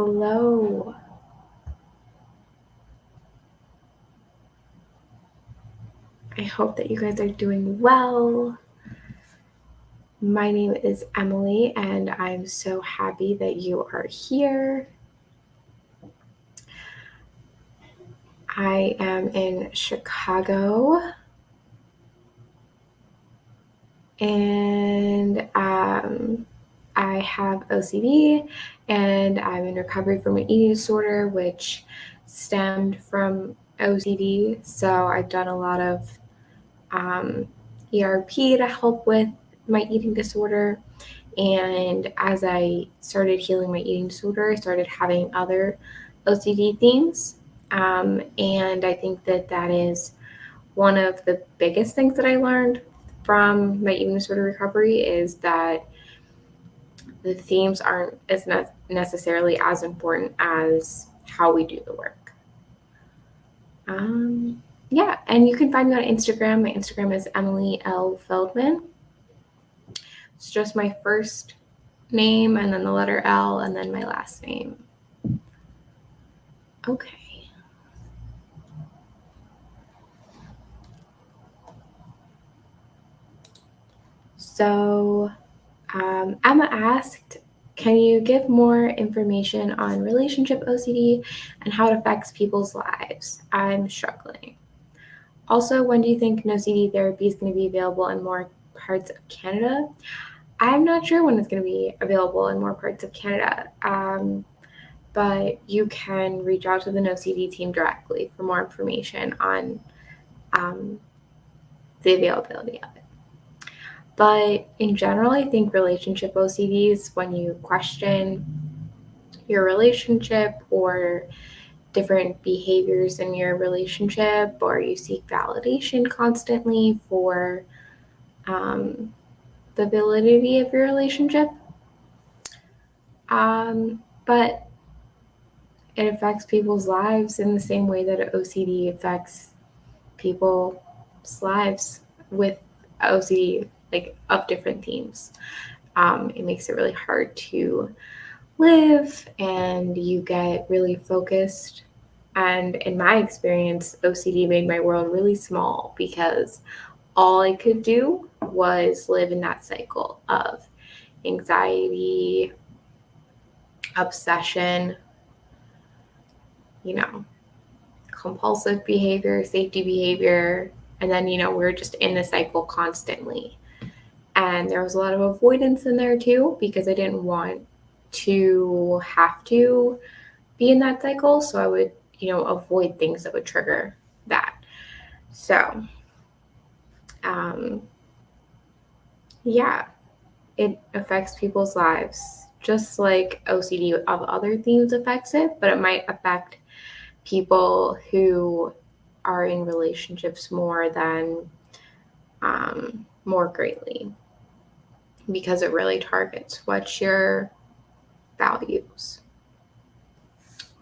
Hello. I hope that you guys are doing well. My name is Emily, and I'm so happy that you are here. I am in Chicago, and I have OCD, and I'm in recovery from an eating disorder, which stemmed from OCD. So I've done a lot of ERP to help with my eating disorder. And as I started healing my eating disorder, I started having other OCD themes. And I think that is one of the biggest things that I learned from my eating disorder recovery is that the themes aren't as necessarily as important as how we do the work. Yeah, and you can find me on Instagram. My Instagram is Emily Feldman. It's just my first name and then the letter L and then my last name. Okay. So Emma asked, can you give more information on relationship OCD and how it affects people's lives? I'm struggling. Also, when do you think OCD therapy is going to be available in more parts of Canada? I'm not sure when it's going to be available in more parts of Canada, but you can reach out to the OCD team directly for more information on the availability of it. But in general, I think relationship OCDs, when you question your relationship or different behaviors in your relationship, or you seek validation constantly for the validity of your relationship. But it affects people's lives in the same way that OCD affects people's lives with OCD, like of different themes. It makes it really hard to live, and you get really focused. And in my experience, OCD made my world really small because all I could do was live in that cycle of anxiety, obsession, compulsive behavior, safety behavior, and then, we're just in the cycle constantly. And there was a lot of avoidance in there too, because I didn't want to have to be in that cycle. So I would, avoid things that would trigger that. So, yeah, it affects people's lives just like OCD of other themes affects it, but it might affect people who are in relationships more greatly, because it really targets what your values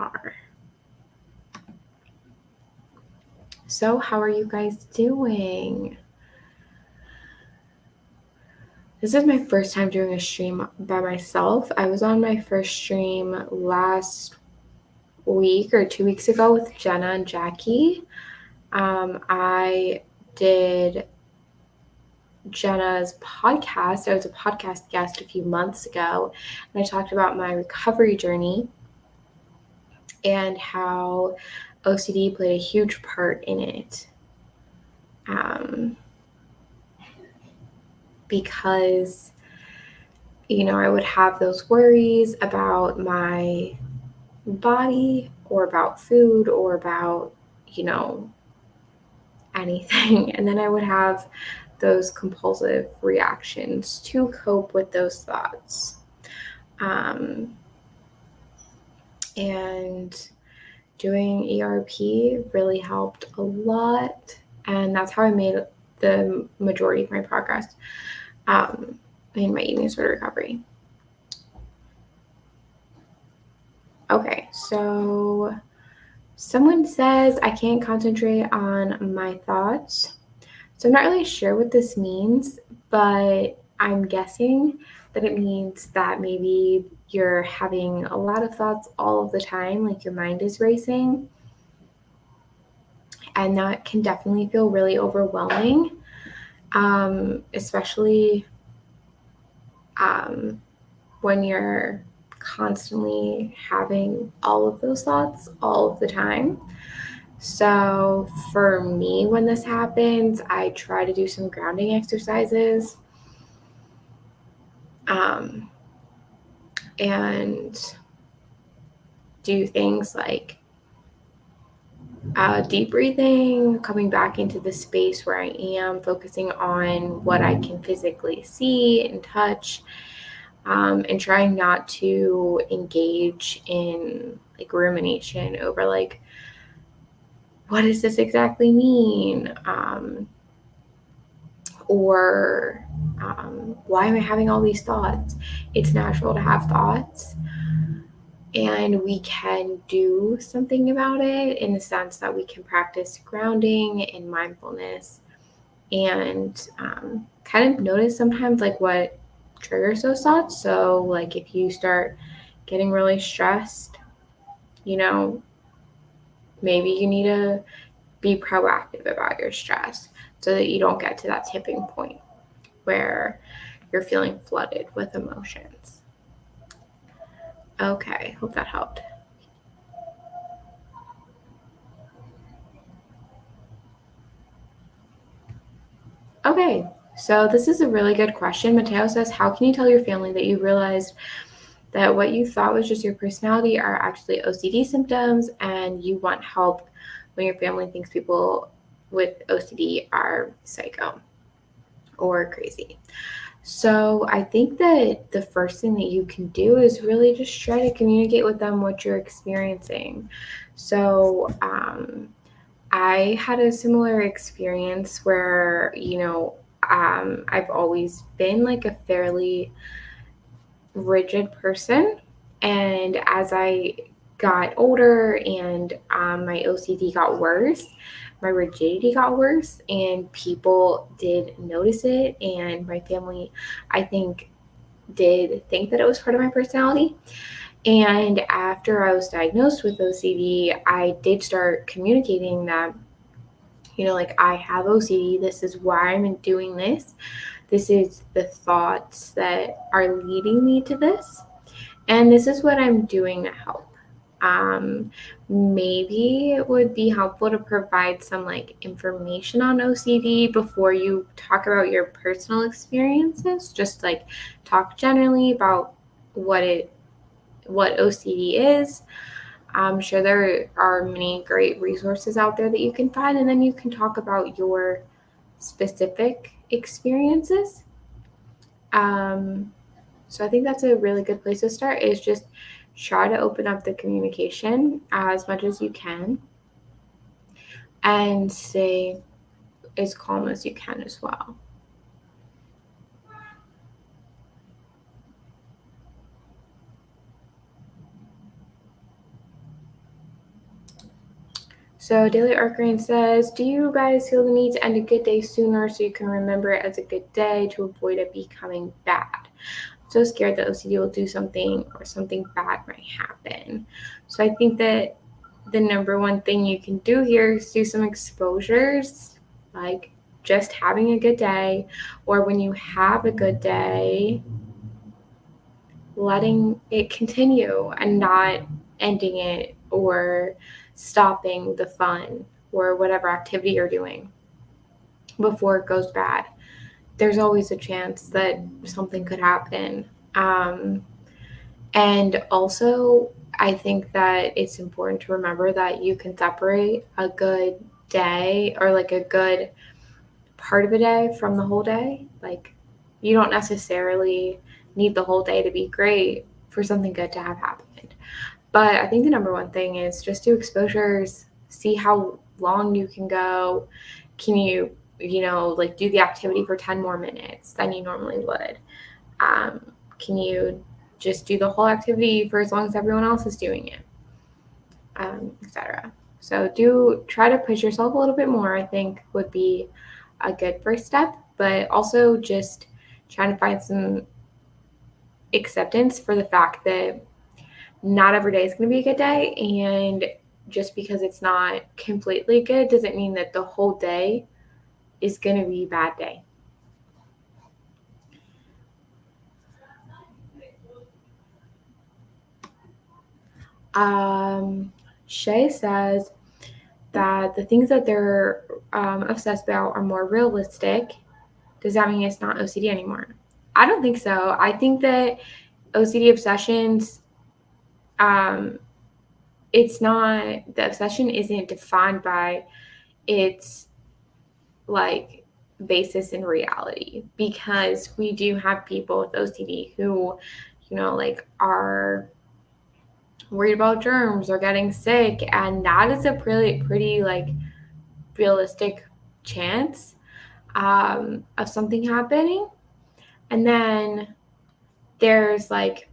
are. So how are you guys doing? This is my first time doing a stream by myself. I was on my first stream last week or 2 weeks ago with Jenna and Jackie. I did Jenna's podcast. I was a podcast guest a few months ago, and I talked about my recovery journey and how OCD played a huge part in it. Because, I would have those worries about my body or about food or about, anything. And then I would have those compulsive reactions to cope with those thoughts. And doing ERP really helped a lot. And that's how I made the majority of my progress in my eating disorder recovery. Okay, so someone says I can't concentrate on my thoughts. So I'm not really sure what this means, but I'm guessing that it means that maybe you're having a lot of thoughts all of the time, like your mind is racing. And that can definitely feel really overwhelming, especially when you're constantly having all of those thoughts all of the time. So for me, when this happens, I try to do some grounding exercises. And do things like deep breathing, coming back into the space where I am, focusing on what I can physically see and touch, and trying not to engage in like rumination over like, what does this exactly mean? Or why am I having all these thoughts? It's natural to have thoughts, and we can do something about it in the sense that we can practice grounding and mindfulness, and kind of notice sometimes like what triggers those thoughts. So like if you start getting really stressed, maybe you need to be proactive about your stress so that you don't get to that tipping point where you're feeling flooded with emotions. Okay, hope that helped. Okay, so this is a really good question. Mateo says, how can you tell your family that you realized that what you thought was just your personality are actually OCD symptoms, and you want help when your family thinks people with OCD are psycho or crazy? So I think that the first thing that you can do is really just try to communicate with them what you're experiencing. So I had a similar experience where, I've always been like a fairly rigid person. And as I got older and my OCD got worse, my rigidity got worse, and people did notice it. And my family, I think, did think that it was part of my personality. And after I was diagnosed with OCD, I did start communicating that, like, I have OCD. This is why I'm doing this. This is the thoughts that are leading me to this. And this is what I'm doing to help. Maybe it would be helpful to provide some like information on OCD before you talk about your personal experiences. Just like talk generally about what OCD is. I'm sure there are many great resources out there that you can find, and then you can talk about your specific experiences. So I think that's a really good place to start, is just try to open up the communication as much as you can and stay as calm as you can as well. So Daily Arc Rain says, do you guys feel the need to end a good day sooner so you can remember it as a good day to avoid it becoming bad? I'm so scared that OCD will do something or something bad might happen. So I think that the number one thing you can do here is do some exposures, like just having a good day, or when you have a good day, letting it continue and not ending it or stopping the fun or whatever activity you're doing before it goes bad. There's always a chance that something could happen. And also, I think that it's important to remember that you can separate a good day or like a good part of a day from the whole day. Like, you don't necessarily need the whole day to be great for something good to have happened. But I think the number one thing is just do exposures, see how long you can go. Can you, like do the activity for 10 more minutes than you normally would? Can you just do the whole activity for as long as everyone else is doing it, etc. So try to push yourself a little bit more, I think would be a good first step, but also just trying to find some acceptance for the fact that not every day is going to be a good day, and just because it's not completely good doesn't mean that the whole day is going to be a bad day. Shay says that the things that they're obsessed about are more realistic. Does that mean it's not OCD anymore? I don't think so. I think that OCD obsessions, it's not, the obsession isn't defined by its like basis in reality, because we do have people with OCD who, like are worried about germs or getting sick, and that is a pretty like realistic chance of something happening. And then there's like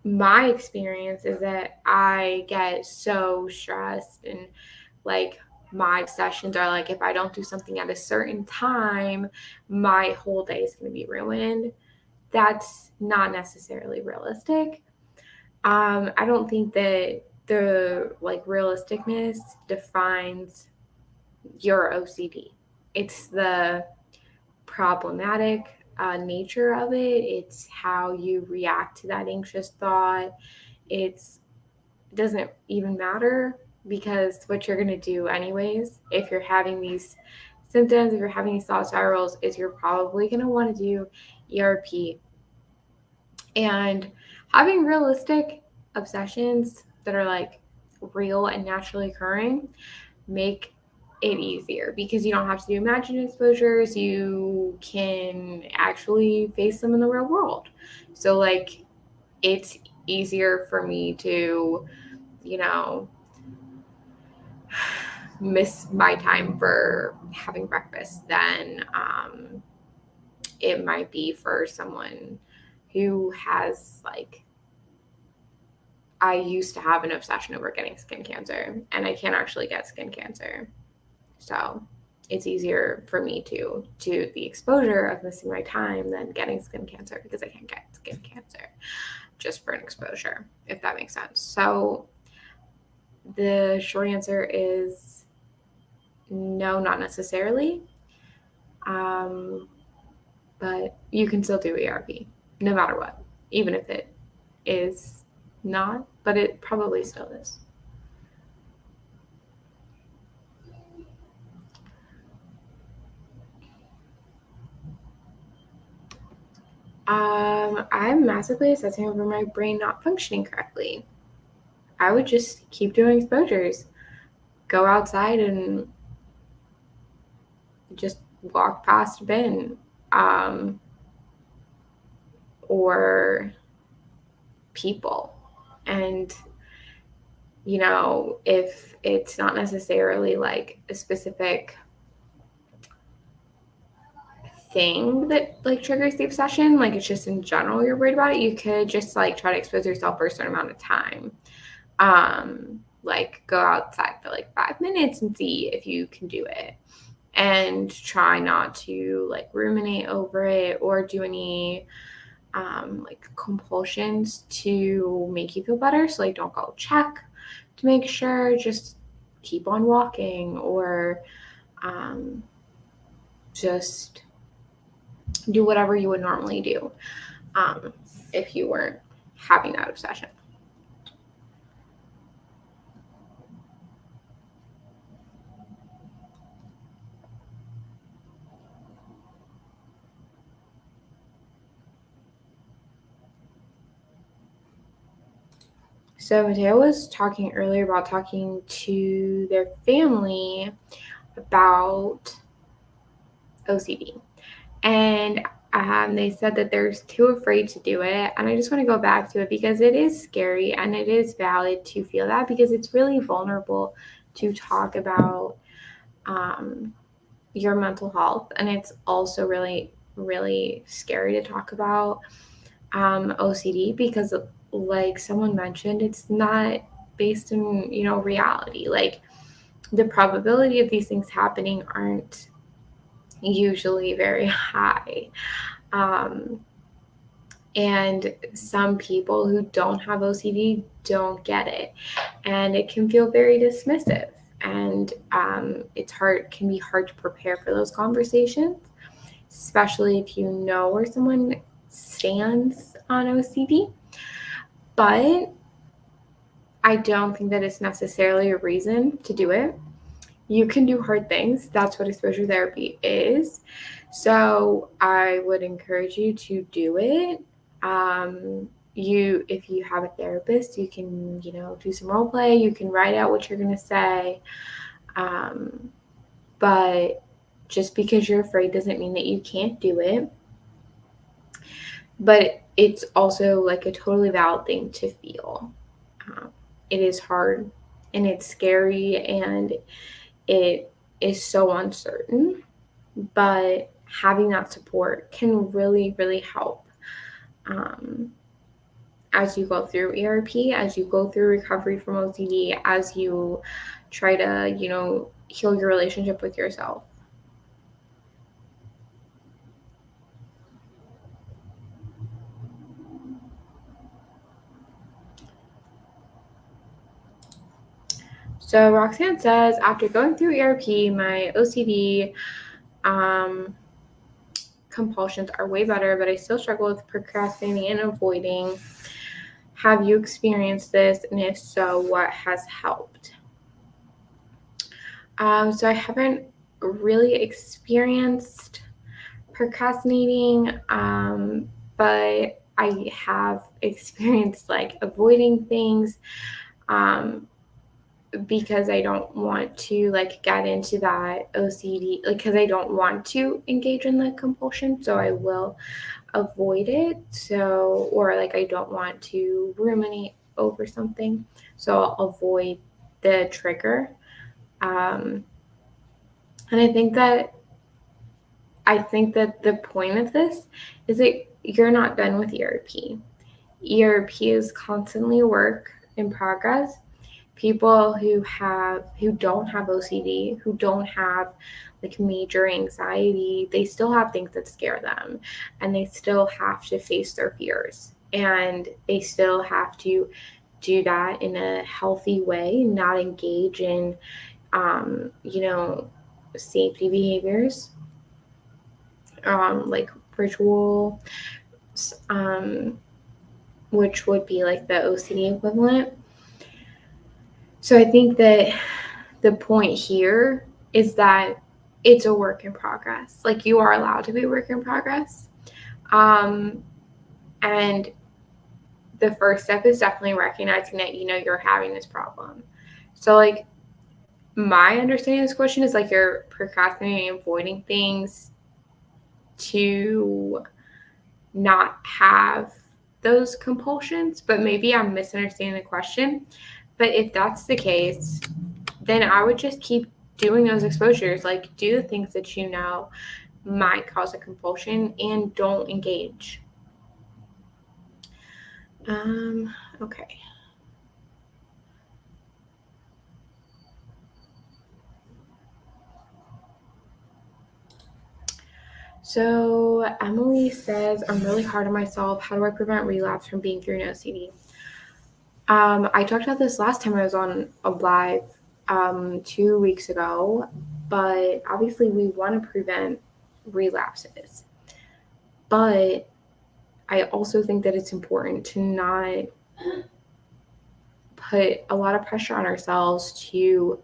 my experience is that I get so stressed, and like my obsessions are like, if I don't do something at a certain time, my whole day is going to be ruined. That's not necessarily realistic. I don't think that the like realisticness defines your OCD. It's the problematic nature of it. It's how you react to that anxious thought. It doesn't even matter, because what you're going to do anyways, if you're having these symptoms, if you're having these thought spirals, is you're probably going to want to do ERP. And having realistic obsessions that are like real and naturally occurring make it easier, because you don't have to do imagined exposures. You can actually face them in the real world. So like it's easier for me to, you know, miss my time for having breakfast than it might be for someone who has like, I used to have an obsession over getting skin cancer, and I can't actually get skin cancer. So it's easier for me to the exposure of missing my time than getting skin cancer, because I can't get skin cancer just for an exposure, if that makes sense. So the short answer is no, not necessarily. But you can still do ERP no matter what, even if it is not, but it probably still is. I'm massively obsessing over my brain not functioning correctly. I would just keep doing exposures, go outside and just walk past a bin, or people. And, if it's not necessarily like a specific thing that like triggers the obsession, like it's just in general you're worried about it, you could just like try to expose yourself for a certain amount of time. Like go outside for like 5 minutes and see if you can do it, and try not to like ruminate over it or do any like compulsions to make you feel better. So like don't go check to make sure, just keep on walking, or just do whatever you would normally do if you weren't having that obsession. So Mateo was talking earlier about talking to their family about OCD. And they said that they're too afraid to do it. And I just want to go back to it, because it is scary and it is valid to feel that, because it's really vulnerable to talk about your mental health. And it's also really, really scary to talk about OCD, because like someone mentioned, it's not based in, reality. Like the probability of these things happening aren't usually very high. Um, And some people who don't have OCD don't get it. And it can feel very dismissive. And can be hard to prepare for those conversations, especially if you know where someone stands on OCD. But I don't think that it's necessarily a reason to do it. You can do hard things. That's what exposure therapy is. So I would encourage you to do it. If you have a therapist, you can, do some role play. You can write out what you're going to say. But just because you're afraid doesn't mean that you can't do it. But it's also like a totally valid thing to feel. It is hard and it's scary and it is so uncertain, but having that support can really, really help as you go through ERP, as you go through recovery from OCD, as you try to, heal your relationship with yourself. So Roxanne says, after going through ERP, my OCD compulsions are way better, but I still struggle with procrastinating and avoiding. Have you experienced this? And if so, what has helped? So I haven't really experienced procrastinating, but I have experienced like avoiding things because I don't want to like get into that OCD, like because I don't want to engage in the compulsion, so I will avoid it. So, or like I don't want to ruminate over something, so I'll avoid the trigger. And I think that the point of this is that you're not done with ERP. ERP is constantly a work in progress. People who don't have OCD, who don't have like major anxiety, they still have things that scare them, and they still have to face their fears, and they still have to do that in a healthy way, not engage in safety behaviors, like ritual, which would be like the OCD equivalent. So I think that the point here is that it's a work in progress. Like you are allowed to be a work in progress. And the first step is definitely recognizing that, you're having this problem. So like my understanding of this question is like you're procrastinating and avoiding things to not have those compulsions, but maybe I'm misunderstanding the question. But if that's the case, then I would just keep doing those exposures, like do the things that you know might cause a compulsion and don't engage. Okay. So Emily says, I'm really hard on myself. How do I prevent relapse from being through an OCD? I talked about this last time I was on a live 2 weeks ago, but obviously we want to prevent relapses. But I also think that it's important to not put a lot of pressure on ourselves to,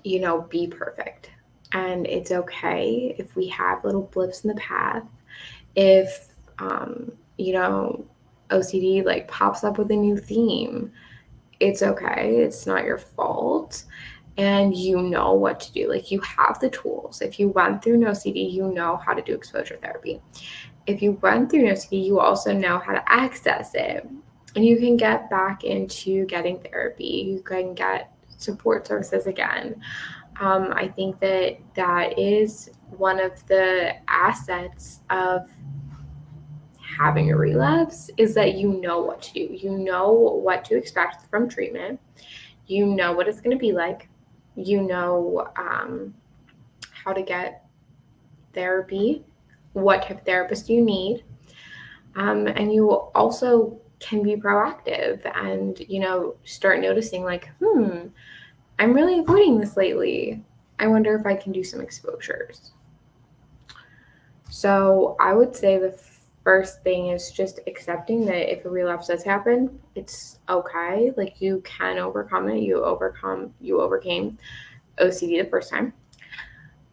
be perfect. And it's okay if we have little blips in the path. If, OCD like pops up with a new theme, it's okay. It's not your fault. And you know what to do. Like you have the tools. If you went through an OCD, you know how to do exposure therapy. If you went through an OCD, you also know how to access it. And you can get back into getting therapy. You can get support services again. I think that is one of the assets of having a relapse is that you know what to do. You know what to expect from treatment. You know what it's going to be like. You know how to get therapy, what type of therapist you need. And you also can be proactive and, start noticing like, I'm really avoiding this lately. I wonder if I can do some exposures. So I would say the first thing is just accepting that if a relapse does happen, it's okay. Like, you can overcome it. You overcame OCD the first time.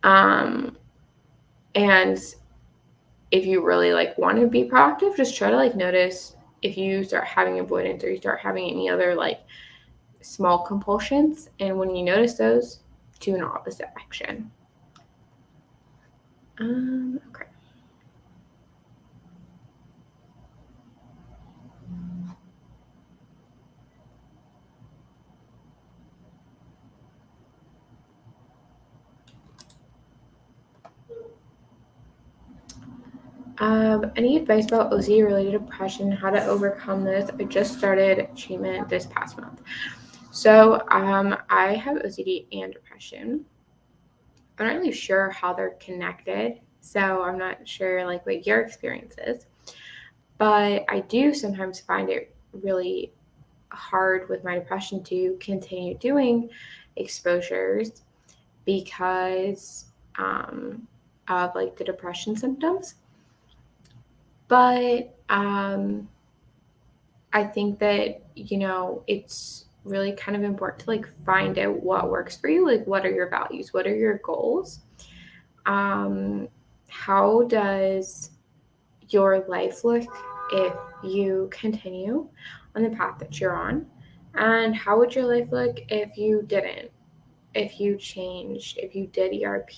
And if you really like want to be proactive, just try to like notice if you start having avoidance or you start having any other like small compulsions. And when you notice those, do an opposite action. Okay. Any advice about OCD related depression, how to overcome this? I just started treatment this past month. So I have OCD and depression. I'm not really sure how they're connected, so I'm not sure like what your experience is. But I do sometimes find it really hard with my depression to continue doing exposures because of like the depression symptoms. But I think that, it's really kind of important to like find out what works for you. Like, what are your values? What are your goals? How does your life look if you continue on the path that you're on? And how would your life look if you didn't? If you changed, if you did ERP,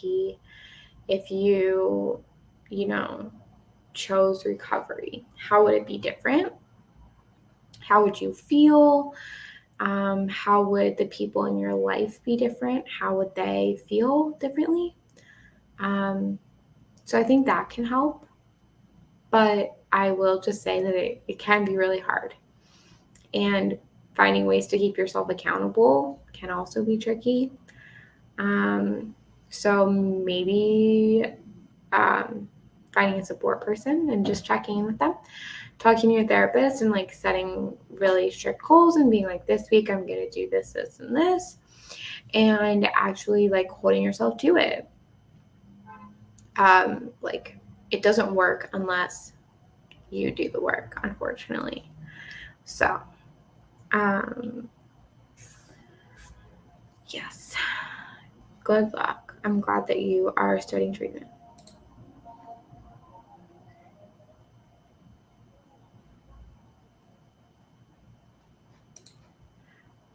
if you chose recovery, how would it be different? How would you feel? How would the people in your life be different? How would they feel differently? So I think that can help. But I will just say that it can be really hard. And finding ways to keep yourself accountable can also be tricky. So maybe finding a support person and just checking in with them, talking to your therapist and like setting really strict goals and being like, this week I'm going to do this, this, and this, and actually like holding yourself to it. Like, it doesn't work unless you do the work, unfortunately. So, yes, good luck. I'm glad that you are starting treatment.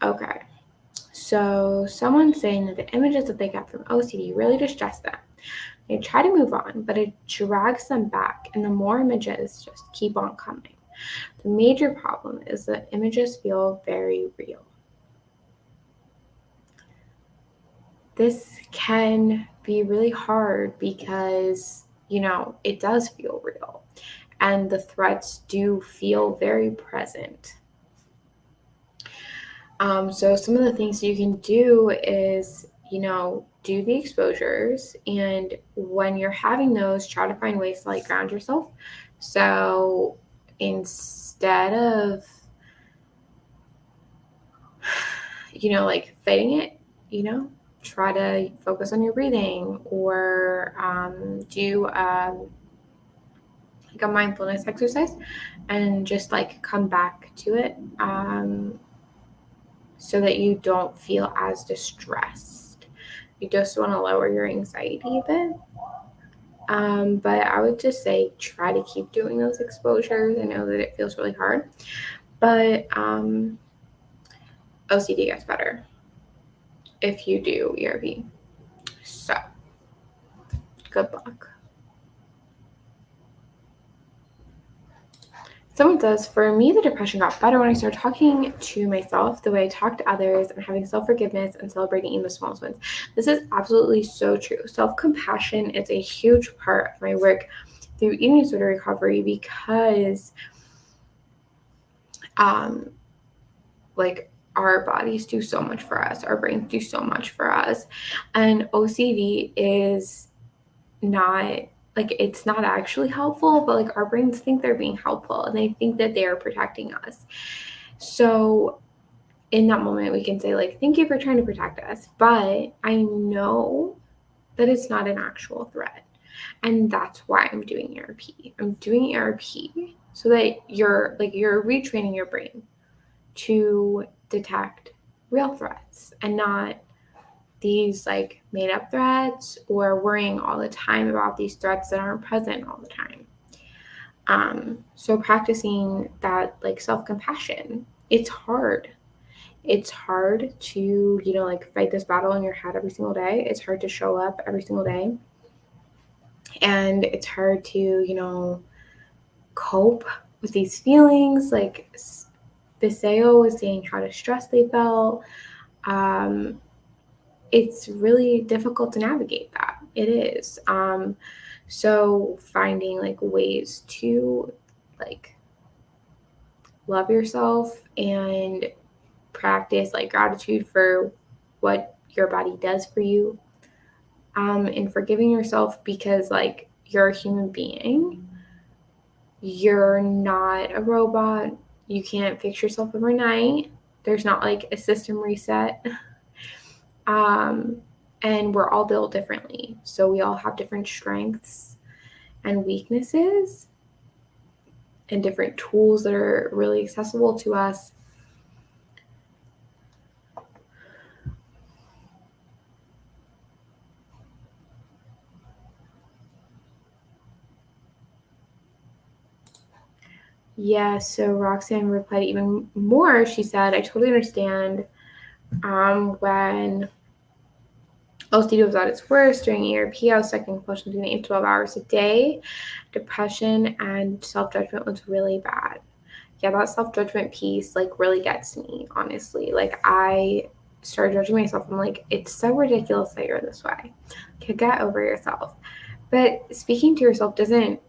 Okay. So someone's saying that the images that they get from OCD really distress them. They try to move on, but it drags them back, and the more images just keep on coming. The major problem is that images feel very real. This can be really hard because, it does feel real, and the threats do feel very present. So some of the things you can do is, do the exposures. And when you're having those, try to find ways to like ground yourself. So instead of, like fighting it, try to focus on your breathing or do like a mindfulness exercise and just like come back to it. So that you don't feel as distressed. You just want to lower your anxiety a bit. But I would just say try to keep doing those exposures. I know that it feels really hard, but OCD gets better if you do ERP. So, good luck. Someone says, for me, the depression got better when I started talking to myself the way I talk to others and having self-forgiveness and celebrating even the smallest wins. This is absolutely so true. Self-compassion is a huge part of my work through eating disorder recovery because like our bodies do so much for us, our brains do so much for us, and OCD is not like it's not actually helpful, but like our brains think they're being helpful and they think that they are protecting us. So in that moment, we can say, like, thank you for trying to protect us, but I know that it's not an actual threat. And that's why I'm doing ERP. I'm doing ERP so that you're retraining your brain to detect real threats and not these like made up threats or worrying all the time about these threats that aren't present all the time. So practicing that like self-compassion, it's hard. It's hard to, like fight this battle in your head every single day. It's hard to show up every single day. And it's hard to, cope with these feelings. Like Viseo was saying how distressed they felt. It's really difficult to navigate that. It is. So finding like ways to like love yourself and practice like gratitude for what your body does for you, and forgiving yourself because like you're a human being. You're not a robot. You can't fix yourself overnight. There's not like a system reset. And we're all built differently. So we all have different strengths and weaknesses and different tools that are really accessible to us. Yeah, so Roxanne replied even more. She said, I totally understand when OCD was at its worst during ERP. I was stuck in compulsion doing 8 to 12 hours a day. Depression and self-judgment was really bad. Yeah, that self-judgment piece like really gets me, honestly. Like I started judging myself. I'm like, it's so ridiculous that you're this way. Get over yourself. But speaking to yourself doesn't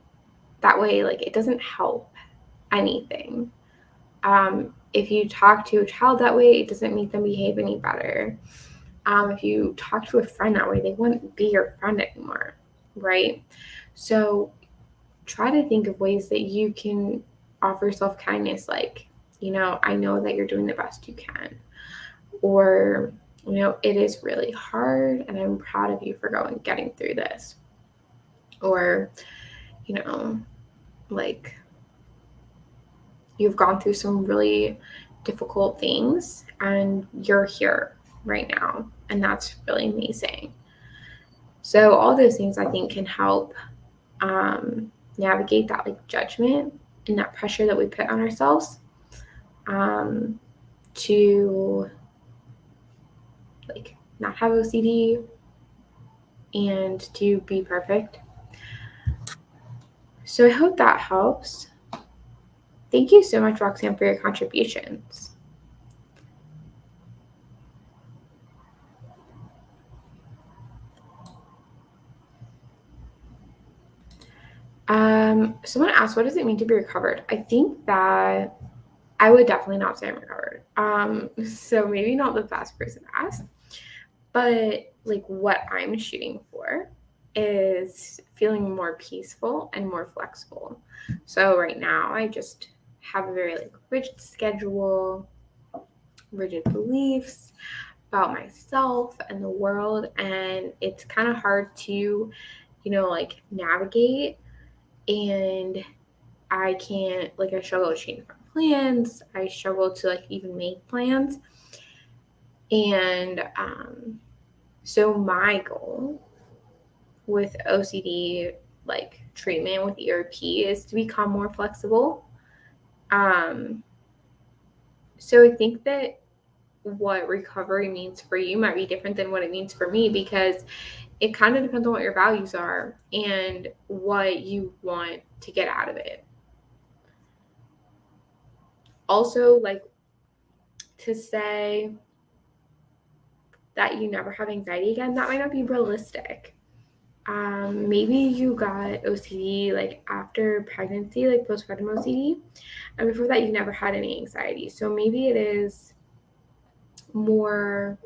that way, like it doesn't help anything. If you talk to a child that way, it doesn't make them behave any better. If you talk to a friend that way, they wouldn't be your friend anymore, right? So try to think of ways that you can offer yourself kindness, like, I know that you're doing the best you can, or, it is really hard and I'm proud of you for getting through this, or, like, you've gone through some really difficult things and you're here right now, and that's really amazing. So all those things I think can help navigate that like judgment and that pressure that we put on ourselves, to like not have OCD and to be perfect. So I hope that helps. Thank you so much, Roxanne, for your contributions. Someone asked, what does it mean to be recovered? I think that I would definitely not say I'm recovered. So maybe not the best person to ask, but like what I'm shooting for is feeling more peaceful and more flexible. So right now I just have a very like rigid schedule, rigid beliefs about myself and the world, and it's kind of hard to, like navigate. And I can't, like, I struggle to change my plans. I struggle to like even make plans. And so my goal with OCD like treatment with ERP is to become more flexible. So I think that what recovery means for you might be different than what it means for me, because it kind of depends on what your values are and what you want to get out of it. Also, like, to say that you never have anxiety again, that might not be realistic. Maybe you got OCD like after pregnancy, like postpartum OCD, and before that you never had any anxiety. So maybe it is more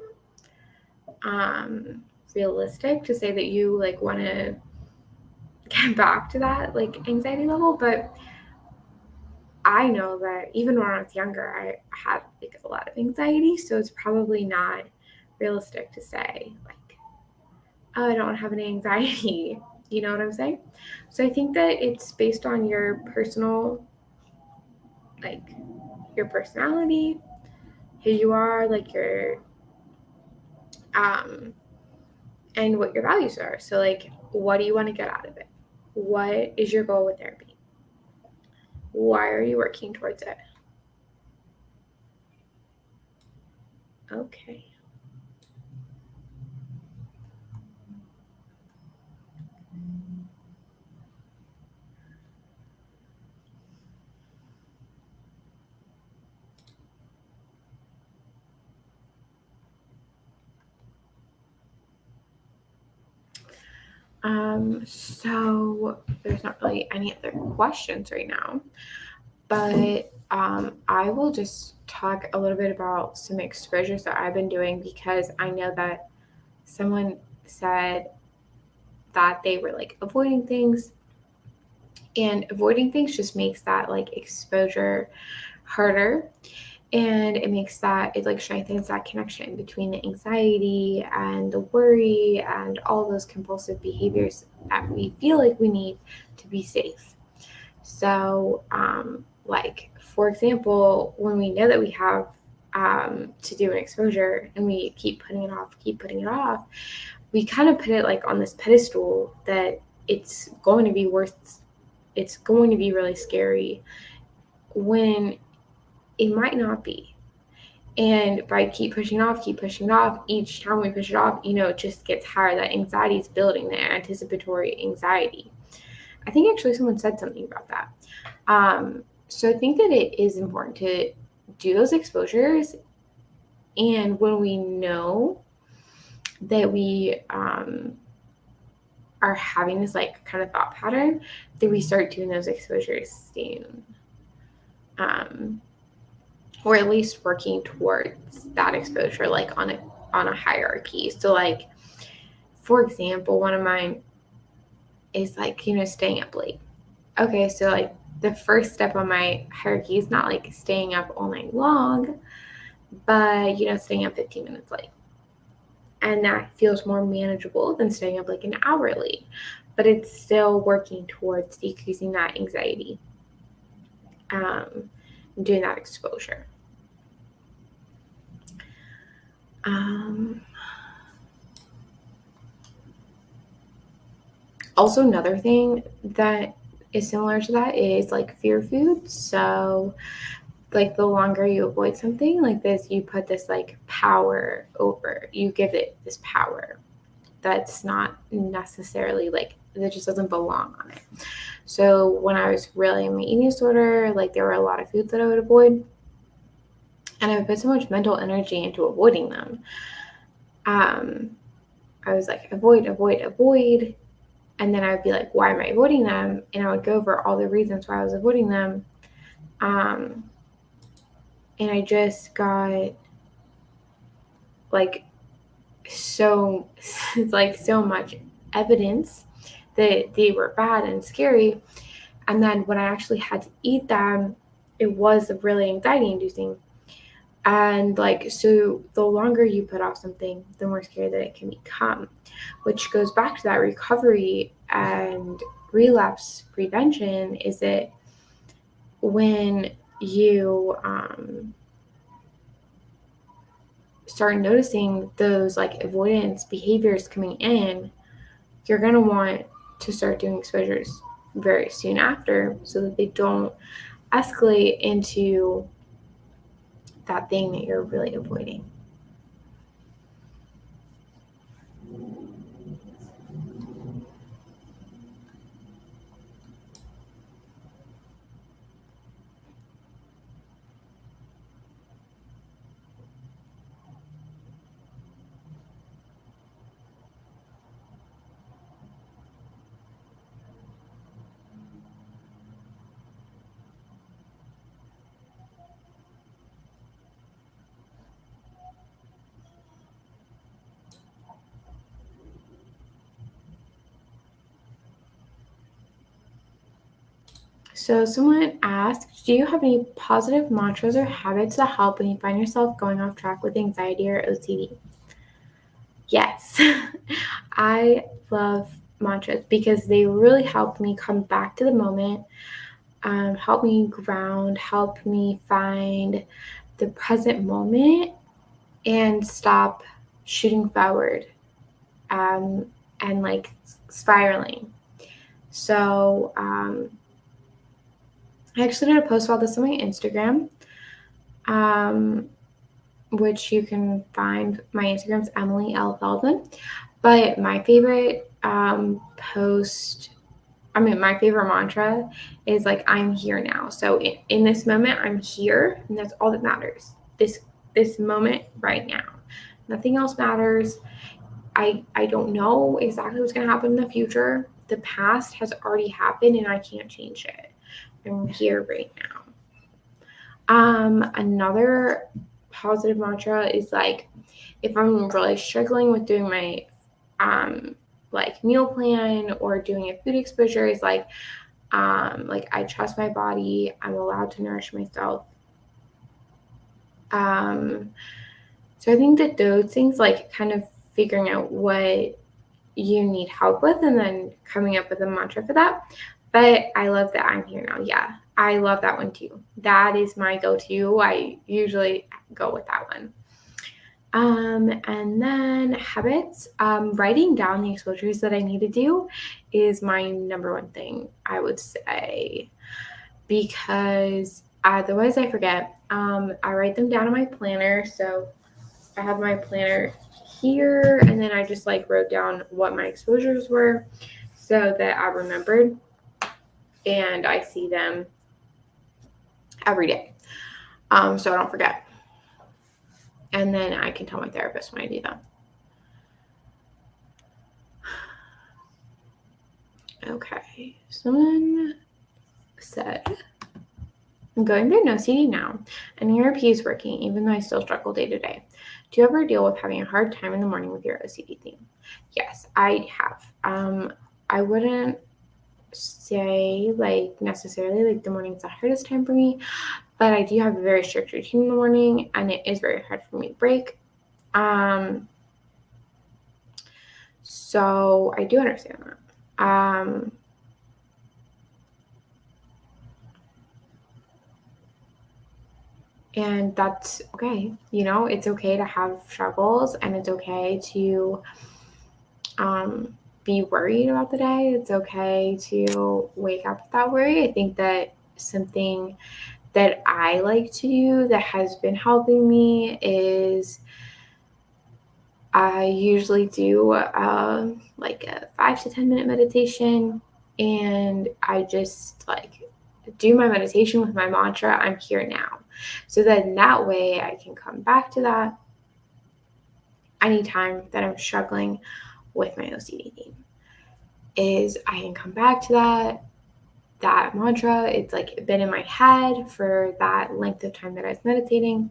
realistic to say that you like want to get back to that like anxiety level, but I know that even when I was younger, I had like a lot of anxiety, so it's probably not realistic to say like, oh, I don't have any anxiety. You know what I'm saying? So I think that it's based on your personal, like your personality, who you are, like your um and what your values are. So like, what do you want to get out of it? What is your goal with therapy? Why are you working towards it? Okay. So there's not really any other questions right now, but I will just talk a little bit about some exposures that I've been doing because I know that someone said that they were like avoiding things, and avoiding things just makes that like exposure harder, and it makes that it like strengthens that connection between the anxiety and the worry and all those compulsive behaviors that we feel like we need to be safe. So like for example, when we know that we have to do an exposure and we keep putting it off, we kind of put it like on this pedestal that it's going to be worth, it's going to be really scary when it might not be. And by keep pushing it off, each time we push it off, it just gets higher. That anxiety is building, the anticipatory anxiety. I think actually someone said something about that. So I think that it is important to do those exposures. And when we know that we are having this like kind of thought pattern, that we start doing those exposures soon. Or at least working towards that exposure, like on a hierarchy. So like, for example, one of mine is like, staying up late. Okay, so like the first step on my hierarchy is not like staying up all night long, but staying up 15 minutes late. And that feels more manageable than staying up like an hour late. But it's still working towards decreasing that anxiety, doing that exposure. Also, another thing that is similar to that is like fear food. So, like the longer you avoid something like this, you put this like power over, you give it this power that's not necessarily like, that just doesn't belong on it. So, when I was really in my eating disorder, like there were a lot of foods that I would avoid, and I would put so much mental energy into avoiding them. I was like, avoid, avoid, avoid. And then I would be like, why am I avoiding them? And I would go over all the reasons why I was avoiding them. And I just got like so like so much evidence that they were bad and scary. And then when I actually had to eat them, it was really anxiety inducing. And like, so the longer you put off something, the more scary that it can become, which goes back to that recovery and relapse prevention. Is that when you start noticing those like avoidance behaviors coming in, you're going to want to start doing exposures very soon after so that they don't escalate into that thing that you're really avoiding. So someone asked, do you have any positive mantras or habits that help when you find yourself going off track with anxiety or OCD? Yes. I love mantras because they really help me come back to the moment, help me ground, help me find the present moment and stop shooting forward and like spiraling. So I actually did a post about this on my Instagram, which you can find. My Instagram's Emily Feldman. But my favorite my favorite mantra is like, I'm here now. So in this moment, I'm here, and that's all that matters. This moment right now. Nothing else matters. I don't know exactly what's going to happen in the future. The past has already happened, and I can't change it. I'm here right now. Another positive mantra is like, if I'm really struggling with doing my like meal plan or doing a food exposure, is like I trust my body. I'm allowed to nourish myself. So I think that those things, like kind of figuring out what you need help with and then coming up with a mantra for that. But I love that I'm here now. Yeah, I love that one too. That is my go-to. I usually go with that one. And then habits, writing down the exposures that I need to do is my number one thing, I would say, because otherwise I forget. I write them down in my planner. So I have my planner here, and then I just like wrote down what my exposures were so that I remembered, and I see them every day, so I don't forget. And then I can tell my therapist when I do them. Okay, someone said, I'm going through an OCD now, and ERP is working, even though I still struggle day to day. Do you ever deal with having a hard time in the morning with your OCD theme? Yes, I have. I wouldn't say like necessarily like the morning's the hardest time for me, but I do have a very strict routine in the morning, and it is very hard for me to break. So I do understand that. And that's okay. You know, it's okay to have struggles, and it's okay to be worried about the day. It's okay to wake up with that worry. I think that something that I like to do that has been helping me is I usually do like a 5 to 10 minute meditation, and I just like do my meditation with my mantra, I'm here now. So then that way I can come back to that anytime that I'm struggling with my OCD theme. Is I can come back to that mantra. It's like been in my head for that length of time that I was meditating,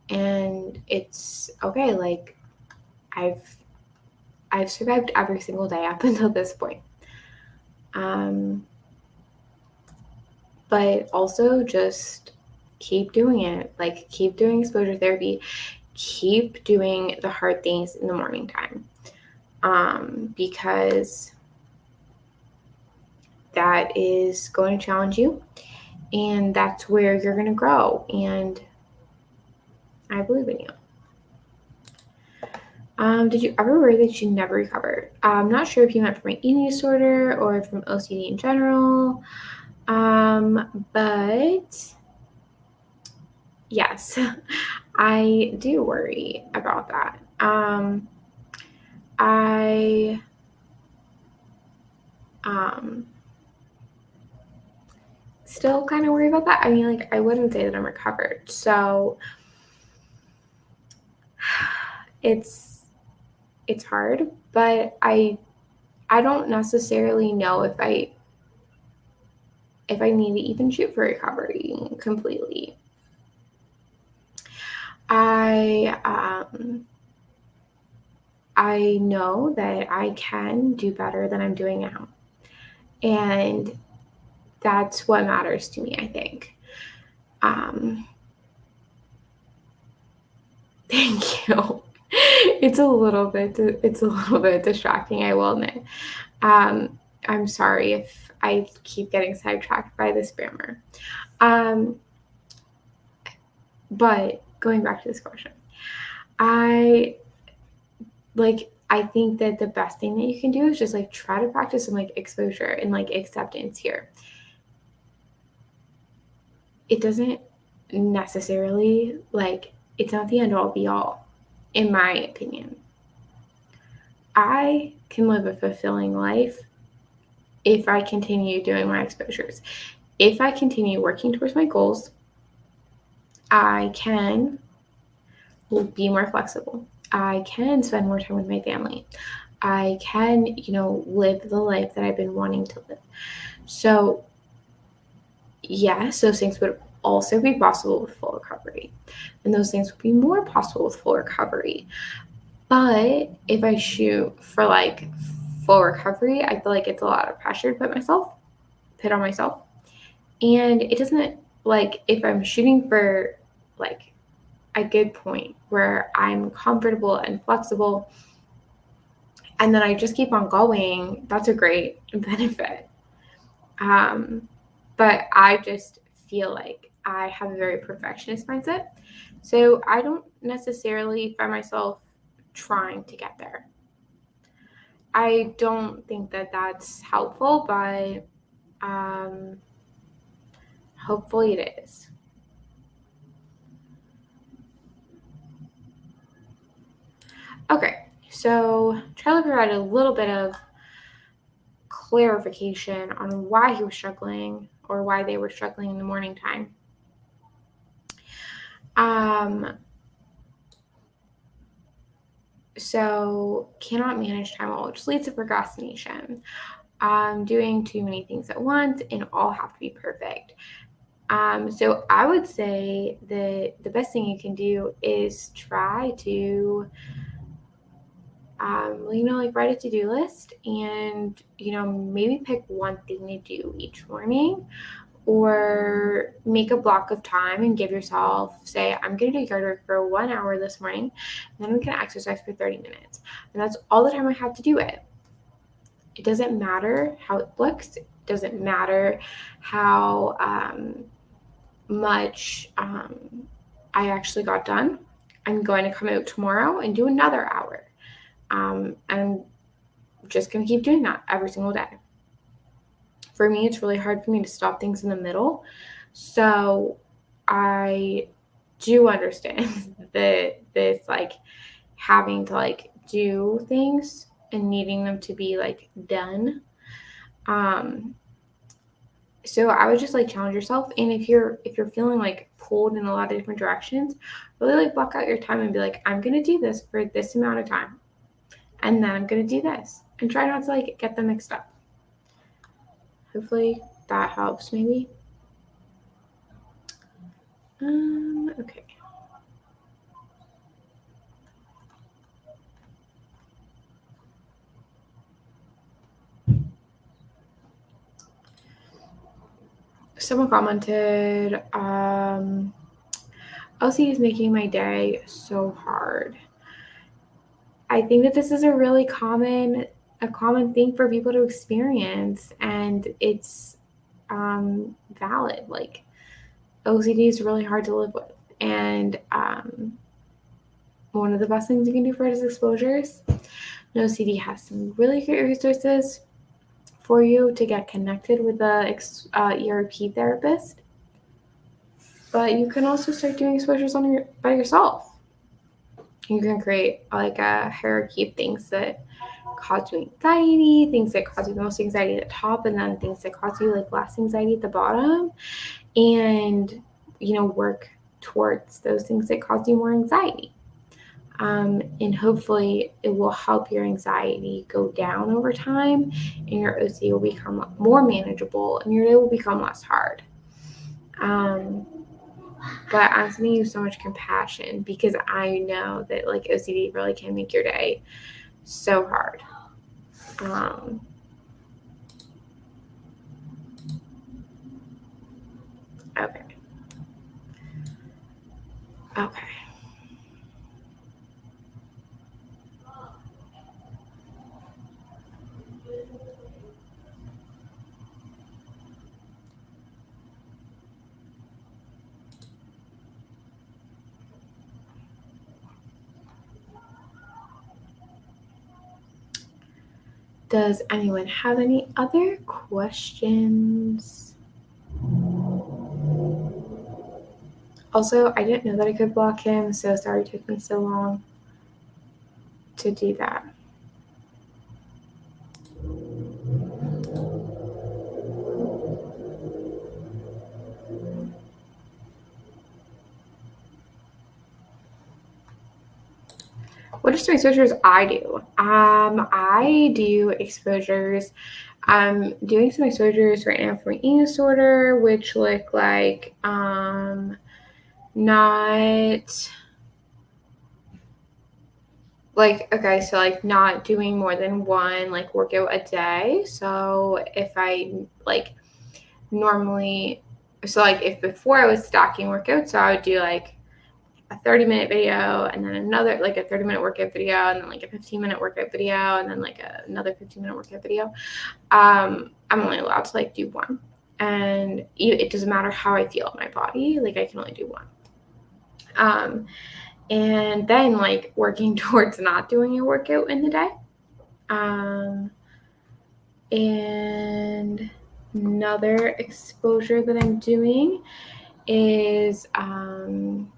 and it's okay. Like I've survived every single day up until this point. But also just keep doing it. Like keep doing exposure therapy. Keep doing the hard things in the morning time. Because that is going to challenge you, and that's where you're going to grow. And I believe in you. Did you ever worry that you never recovered? I'm not sure if you meant from an eating disorder or from OCD in general. But yes, I do worry about that. I still kind of worry about that. I mean, like, I wouldn't say that I'm recovered. So it's hard, but I don't necessarily know if I need to even shoot for recovery completely. I know that I can do better than I'm doing now. And That's what matters to me, I think. Thank you. It's a little bit distracting, I will admit. I'm sorry if I keep getting sidetracked by this grammar. But going back to this question, I think that the best thing that you can do is just like try to practice some like exposure and like acceptance here. It doesn't necessarily like, it's not the end all be all, in my opinion. I can live a fulfilling life if I continue doing my exposures. If I continue working towards my goals, I can be more flexible. I can spend more time with my family. I can, live the life that I've been wanting to live. So, yes, those things would also be possible with full recovery. And those things would be more possible with full recovery. But if I shoot for like full recovery, I feel like it's a lot of pressure to put on myself. And it doesn't, like, if I'm shooting for like a good point where I'm comfortable and flexible, and then I just keep on going, that's a great benefit. But I just feel like I have a very perfectionist mindset. So I don't necessarily find myself trying to get there. I don't think that that's helpful, but hopefully it is. Okay, so Charlie provided a little bit of clarification on why he was struggling or why they were struggling in the morning time. So cannot manage time well, which leads to procrastination. Doing too many things at once and all have to be perfect. So I would say that the best thing you can do is try to, write a to-do list and, maybe pick one thing to do each morning, or make a block of time and give yourself, say, I'm going to do yard work for 1 hour this morning, and then I'm going to exercise for 30 minutes. And that's all the time I have to do it. It doesn't matter how it looks. It doesn't matter how much I actually got done. I'm going to come out tomorrow and do another hour. I'm just going to keep doing that every single day. For me, it's really hard for me to stop things in the middle. So I do understand that this, like, having to like do things and needing them to be like done. So I would just like challenge yourself. And if you're feeling like pulled in a lot of different directions, really like block out your time and be like, I'm going to do this for this amount of time. And then I'm going to do this, and try not to like get them mixed up. Hopefully that helps maybe. Okay. Someone commented, OCD is making my day so hard. I think that this is a really common thing for people to experience, and it's valid. Like, OCD is really hard to live with, and one of the best things you can do for it is exposures. And OCD has some really great resources for you to get connected with a ERP therapist. But you can also start doing exposures by yourself. You can create like a hierarchy of things that cause you anxiety, things that cause you the most anxiety at the top, and then things that cause you like less anxiety at the bottom, and work towards those things that cause you more anxiety. And hopefully it will help your anxiety go down over time, and your OCD will become more manageable, and your day will become less hard. But I'm sending you so much compassion, because I know that like OCD really can make your day so hard. Okay. Okay. Does anyone have any other questions? Also, I didn't know that I could block him, so sorry it took me so long to do that. What are some exposures I do? I do exposures. I'm doing some exposures right now for eating disorder, which look like not like, okay, so like not doing more than one like workout a day. So if I like normally, so like if before I was stacking workouts, so I would do like a 30-minute video and then another like a 30-minute workout video and then like a 15-minute workout video and then like another 15-minute workout video. I'm only allowed to like do one, and it doesn't matter how I feel in my body, like I can only do one. And then like working towards not doing a workout in the day. And another exposure that I'm doing is I'm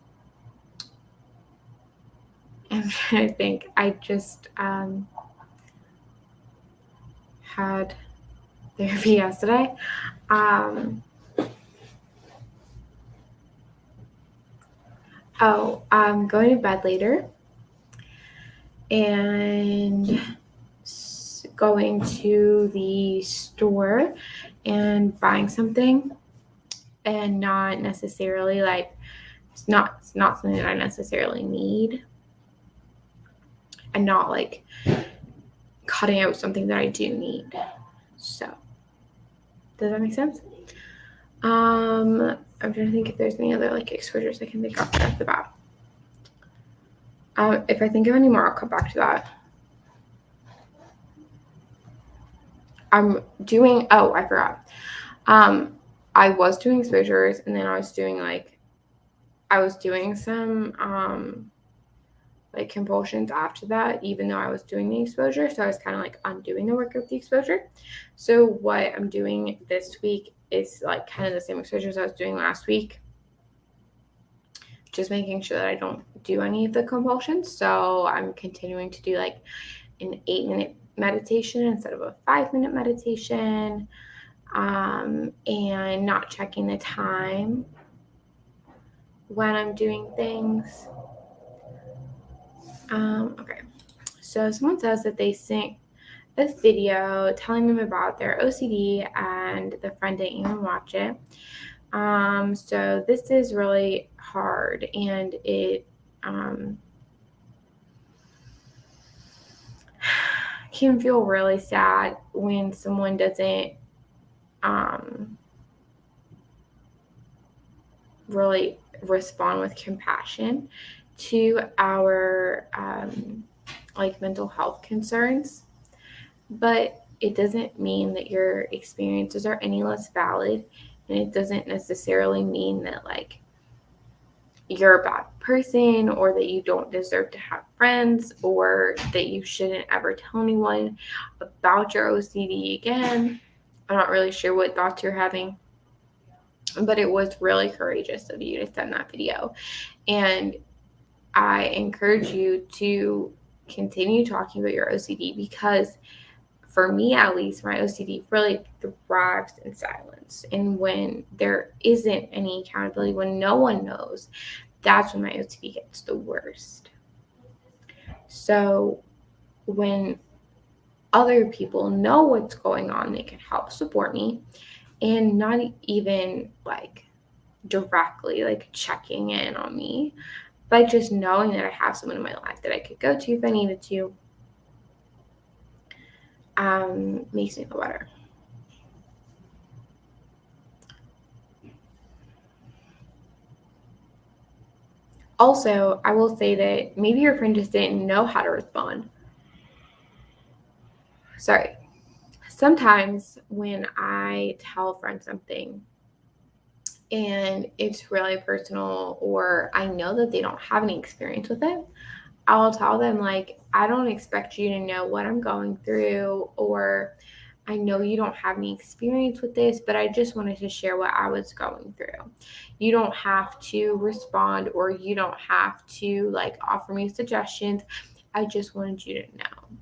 trying to think. I just had therapy yesterday. I'm going to bed later and going to the store and buying something, and not necessarily like it's not something that I necessarily need, and not like cutting out something that I do need. So does that make sense? I'm trying to think if there's any other like exposures I can think of off the bat. If I think of any more, I'll come back to that. I'm doing, I forgot. I was doing exposures, and then I was doing some like compulsions after that, even though I was doing the exposure. So I was kind of like undoing the work of the exposure. So what I'm doing this week is like kind of the same exposures I was doing last week, just making sure that I don't do any of the compulsions. So I'm continuing to do like an 8-minute meditation instead of a 5-minute meditation, and not checking the time when I'm doing things. Okay, so someone says that they sent a video telling them about their OCD and the friend didn't even watch it. So this is really hard, and it can feel really sad when someone doesn't really respond with compassion to our like mental health concerns. But it doesn't mean that your experiences are any less valid, and it doesn't necessarily mean that like you're a bad person, or that you don't deserve to have friends, or that you shouldn't ever tell anyone about your OCD again. I'm not really sure what thoughts you're having, but it was really courageous of you to send that video. And I encourage you to continue talking about your OCD, because for me, at least, my OCD really thrives in silence. And when there isn't any accountability, when no one knows, that's when my OCD gets the worst. So when other people know what's going on, they can help support me, and not even like directly like checking in on me, but just knowing that I have someone in my life that I could go to if I needed to, makes me feel better. Also, I will say that maybe your friend just didn't know how to respond. Sorry. Sometimes when I tell a friend something and it's really personal, or I know that they don't have any experience with it, I'll tell them, like, I don't expect you to know what I'm going through, or I know you don't have any experience with this, but I just wanted to share what I was going through. You don't have to respond, or you don't have to like offer me suggestions. I just wanted you to know.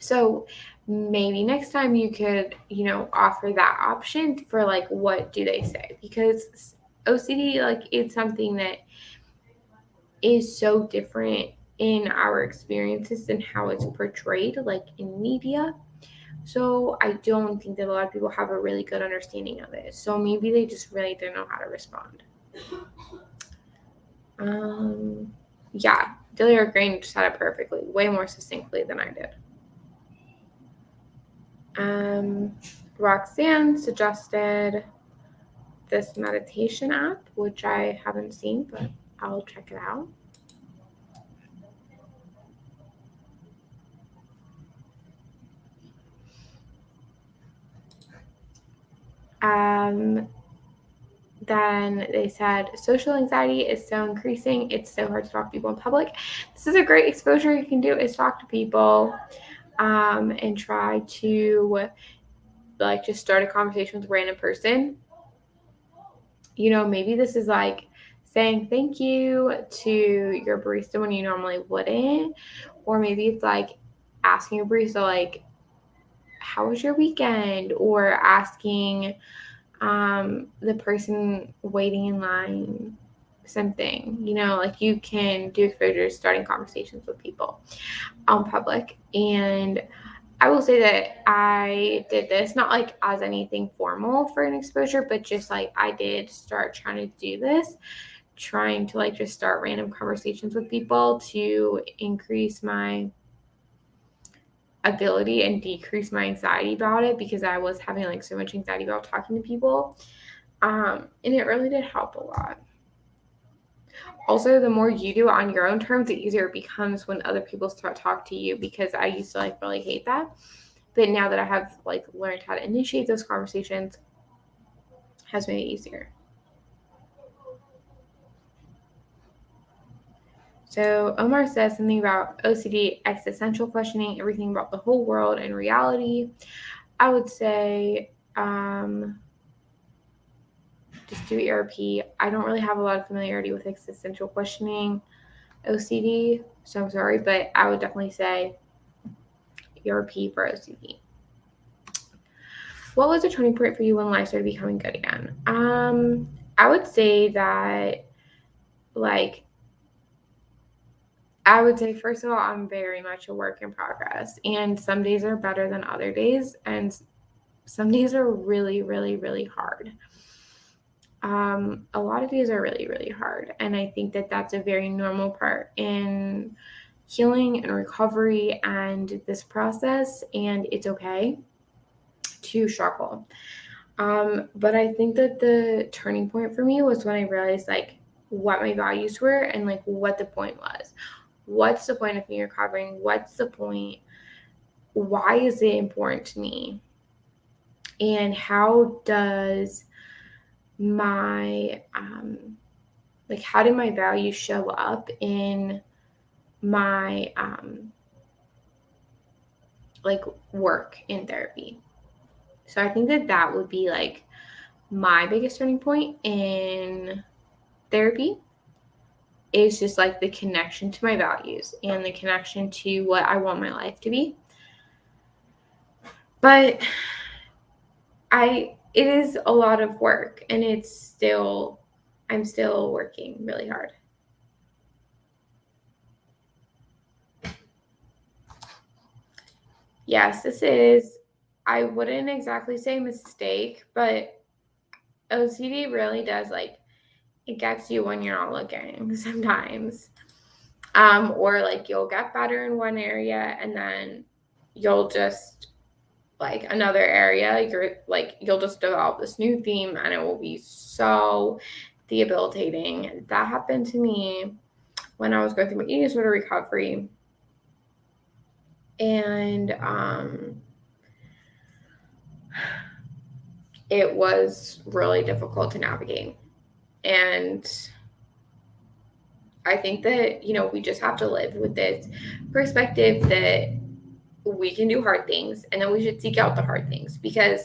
So maybe next time you could, offer that option for like, what do they say? Because OCD, like, it's something that is so different in our experiences and how it's portrayed, like in media. So I don't think that a lot of people have a really good understanding of it. So maybe they just really don't know how to respond. Yeah, Delia Green said it perfectly, way more succinctly than I did. Roxanne suggested this meditation app, which I haven't seen, but I'll check it out. Then they said social anxiety is so increasing. It's so hard to talk to people in public. This is a great exposure you can do, is talk to people and try to like just start a conversation with a random person. Maybe this is like saying thank you to your barista when you normally wouldn't, or maybe it's like asking your barista, like, how was your weekend, or asking the person waiting in line something. Like, you can do exposures, starting conversations with people on public. And I will say that I did this not like as anything formal for an exposure, but just like I did start trying to do this, trying to like just start random conversations with people to increase my ability and decrease my anxiety about it, because I was having like so much anxiety about talking to people. And it really did help a lot. Also, the more you do it on your own terms, the easier it becomes when other people start talk to you, because I used to like really hate that. But now that I have like learned how to initiate those conversations, has made it easier. So Omar says something about OCD, existential questioning, everything about the whole world and reality. I would say just do ERP. I don't really have a lot of familiarity with existential questioning OCD, so I'm sorry, but I would definitely say ERP for OCD. What was a turning point for you when life started becoming good again? I would say that, like, I would say, first of all, I'm very much a work in progress, and some days are better than other days, and some days are really, really, really hard. A lot of days are really, really hard, and I think that that's a very normal part in healing and recovery and this process, and it's okay to struggle. But I think that the turning point for me was when I realized like what my values were and like what the point was. What's the point of me recovering? What's the point? Why is it important to me? And how does my like, how do my values show up in my like work in therapy? So I think that that would be like my biggest turning point in therapy, is just like the connection to my values and the connection to what I want my life to be. But it is a lot of work, and I'm still working really hard. Yes, this is, I wouldn't exactly say mistake, but OCD really does, like, it gets you when you're not looking sometimes. Or like you'll get better in one area and then you'll just, like, another area, you'll just develop this new theme and it will be so debilitating. That happened to me when I was going through my eating disorder recovery. And it was really difficult to navigate. And I think that, we just have to live with this perspective that we can do hard things, and then we should seek out the hard things, because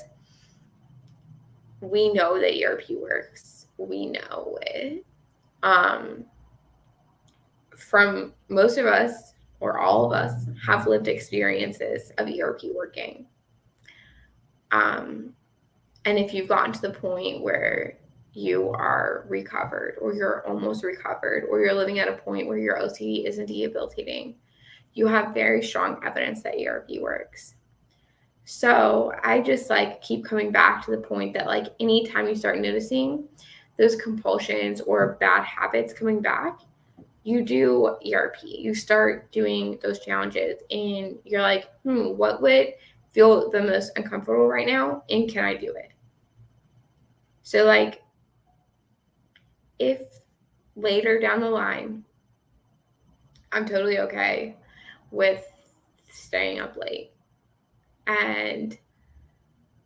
we know that ERP works. We know it. From most of us, or all of us, have lived experiences of ERP working. And if you've gotten to the point where you are recovered, or you're almost recovered, or you're living at a point where your OCD isn't debilitating, you have very strong evidence that ERP works. So I just keep coming back to the point that anytime you start noticing those compulsions or bad habits coming back, you do ERP. You start doing those challenges, and you're like, what would feel the most uncomfortable right now, and can I do it? So if later down the line, I'm totally okay with staying up late, and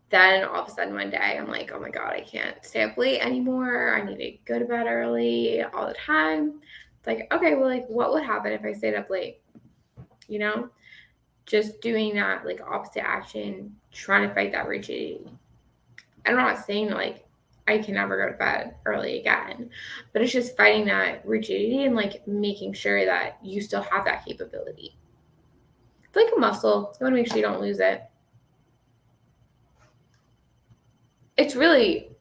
then all of a sudden one day I'm like, oh my God, I can't stay up late anymore. I need to go to bed early all the time. It's okay, well, what would happen if I stayed up late? Just doing that opposite action, trying to fight that rigidity. I'm not saying I can never go to bed early again, but it's just fighting that rigidity and making sure that you still have that capability. It's like a muscle. You want to make sure you don't lose it. It's really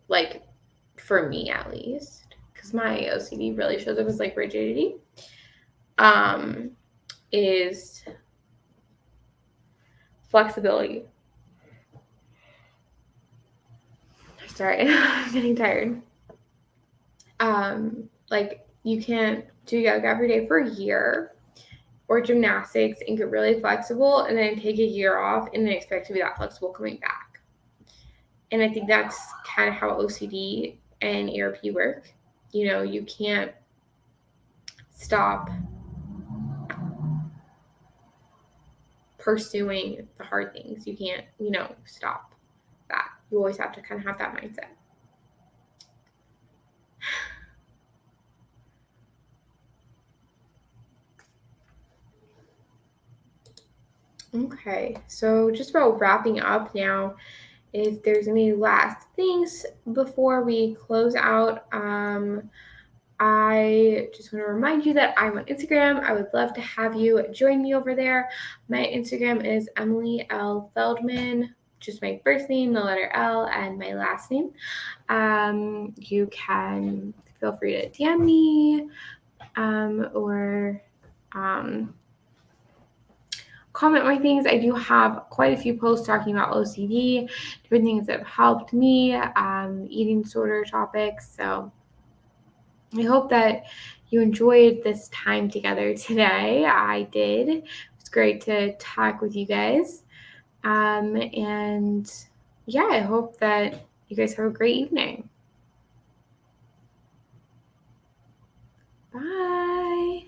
for me at least, because my OCD really shows up as rigidity, is flexibility. Sorry, I'm getting tired. You can't do yoga every day for a year, or gymnastics, and get really flexible, and then take a year off and then expect to be that flexible coming back. And I think that's kind of how OCD and ERP work. You can't stop pursuing the hard things. You can't, stop that. You always have to kind of have that mindset. Okay, so just about wrapping up now. If there's any last things before we close out, I just want to remind you that I'm on Instagram. I would love to have you join me over there. My Instagram is Emily L. Feldman, just my first name, the letter L, and my last name. You can feel free to DM me or comment my things. I do have quite a few posts talking about OCD, different things that have helped me, eating disorder topics. So I hope that you enjoyed this time together today. I did. It was great to talk with you guys. And yeah, I hope that you guys have a great evening. Bye.